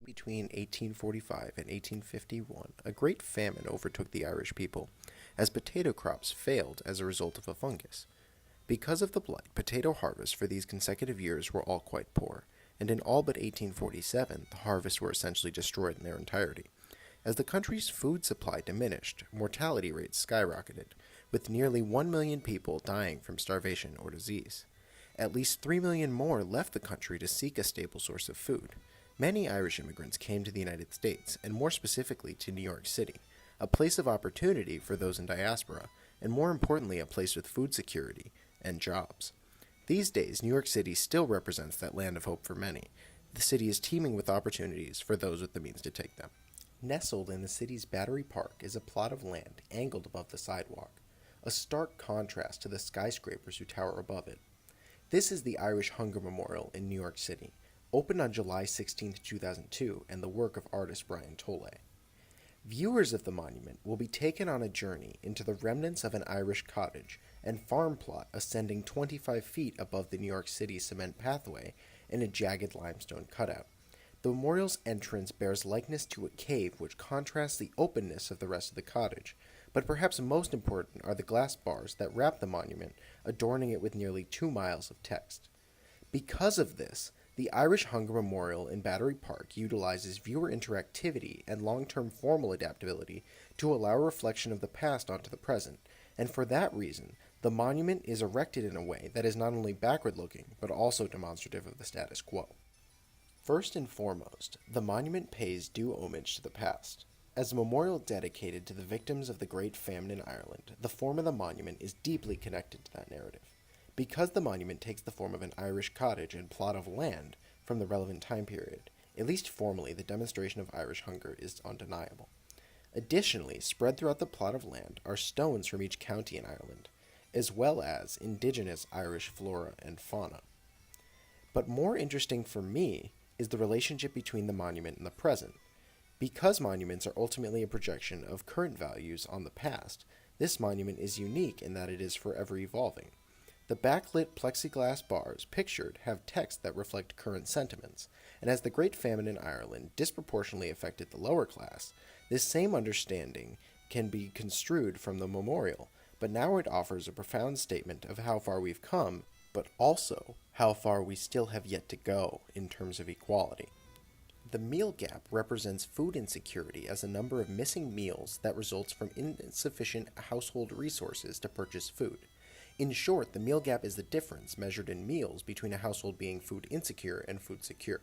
Between 1845 and 1851, a great famine overtook the Irish people, as potato crops failed as a result of a fungus. Because of the blight, potato harvests for these consecutive years were all quite poor, and in all but 1847, the harvests were essentially destroyed in their entirety. As the country's food supply diminished, mortality rates skyrocketed, with nearly 1 million people dying from starvation or disease. At least 3 million more left the country to seek a stable source of food. Many Irish immigrants came to the United States, and more specifically to New York City, a place of opportunity for those in diaspora, and more importantly, a place with food security and jobs. These days, New York City still represents that land of hope for many. The city is teeming with opportunities for those with the means to take them. Nestled in the city's Battery Park is a plot of land angled above the sidewalk, a stark contrast to the skyscrapers who tower above it. This is the Irish Hunger Memorial in New York City, opened on July 16, 2002, and the work of artist Brian Tolle. Viewers of the monument will be taken on a journey into the remnants of an Irish cottage and farm plot ascending 25 feet above the New York City cement pathway in a jagged limestone cutout. The memorial's entrance bears likeness to a cave which contrasts the openness of the rest of the cottage, but perhaps most important are the glass bars that wrap the monument, adorning it with nearly 2 miles of text. Because of this, the Irish Hunger Memorial in Battery Park utilizes viewer interactivity and long-term formal adaptability to allow reflection of the past onto the present, and for that reason, the monument is erected in a way that is not only backward-looking, but also demonstrative of the status quo. First and foremost, the monument pays due homage to the past. As a memorial dedicated to the victims of the Great Famine in Ireland, the form of the monument is deeply connected to that narrative. Because the monument takes the form of an Irish cottage and plot of land from the relevant time period, at least formally, the demonstration of Irish hunger is undeniable. Additionally, spread throughout the plot of land are stones from each county in Ireland, as well as indigenous Irish flora and fauna. But more interesting for me is the relationship between the monument and the present. Because monuments are ultimately a projection of current values on the past, this monument is unique in that it is forever evolving. The backlit plexiglass bars pictured have text that reflect current sentiments, and as the Great Famine in Ireland disproportionately affected the lower class, this same understanding can be construed from the memorial, but now it offers a profound statement of how far we've come, but also how far we still have yet to go in terms of equality. The meal gap represents food insecurity as a number of missing meals that results from insufficient household resources to purchase food. In short, the meal gap is the difference measured in meals between a household being food insecure and food secure.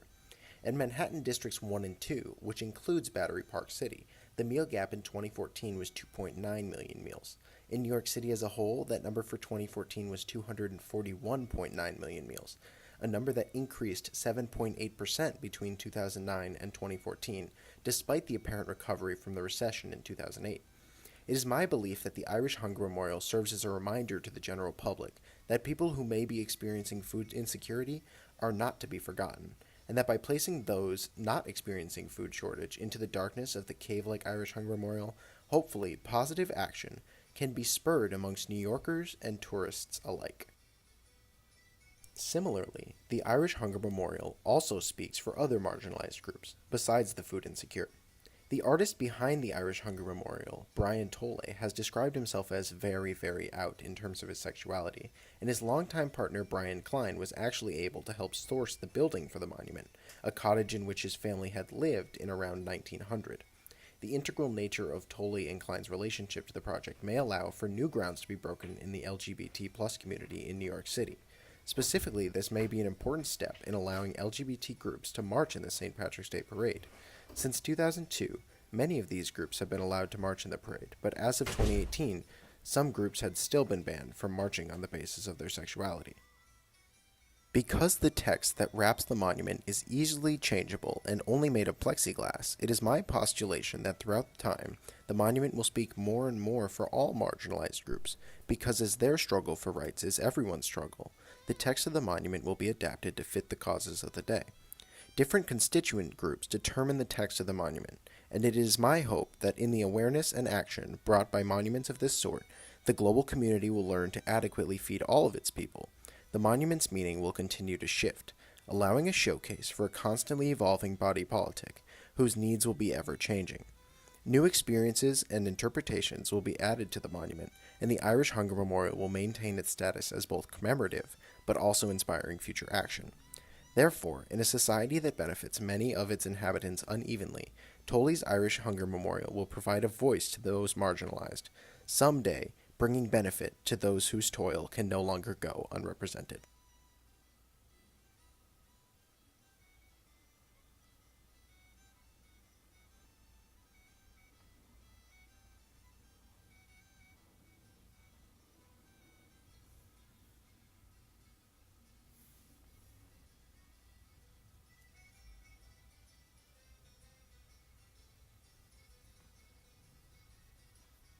In Manhattan Districts 1 and 2, which includes Battery Park City, the meal gap in 2014 was 2.9 million meals. In New York City as a whole, that number for 2014 was 241.9 million meals, a number that increased 7.8% between 2009 and 2014, despite the apparent recovery from the recession in 2008. It is my belief that the Irish Hunger Memorial serves as a reminder to the general public that people who may be experiencing food insecurity are not to be forgotten, and that by placing those not experiencing food shortage into the darkness of the cave-like Irish Hunger Memorial, hopefully positive action can be spurred amongst New Yorkers and tourists alike. Similarly, the Irish Hunger Memorial also speaks for other marginalized groups, besides the food insecure. The artist behind the Irish Hunger Memorial, Brian Tolle, has described himself as very, very out in terms of his sexuality, and his longtime partner Brian Klein was actually able to help source the building for the monument, a cottage in which his family had lived in around 1900. The integral nature of Tolle and Klein's relationship to the project may allow for new grounds to be broken in the LGBT+ community in New York City. Specifically, this may be an important step in allowing LGBT groups to march in the St. Patrick's Day Parade. Since 2002, many of these groups have been allowed to march in the parade, but as of 2018, some groups had still been banned from marching on the basis of their sexuality. Because the text that wraps the monument is easily changeable and only made of plexiglass, it is my postulation that throughout time, the monument will speak more and more for all marginalized groups, because as their struggle for rights is everyone's struggle, the text of the monument will be adapted to fit the causes of the day. Different constituent groups determine the text of the monument, and it is my hope that in the awareness and action brought by monuments of this sort, the global community will learn to adequately feed all of its people. The monument's meaning will continue to shift, allowing a showcase for a constantly evolving body politic, whose needs will be ever changing. New experiences and interpretations will be added to the monument, and the Irish Hunger Memorial will maintain its status as both commemorative but also inspiring future action. Therefore, in a society that benefits many of its inhabitants unevenly, Tully's Irish Hunger Memorial will provide a voice to those marginalized, someday bringing benefit to those whose toil can no longer go unrepresented.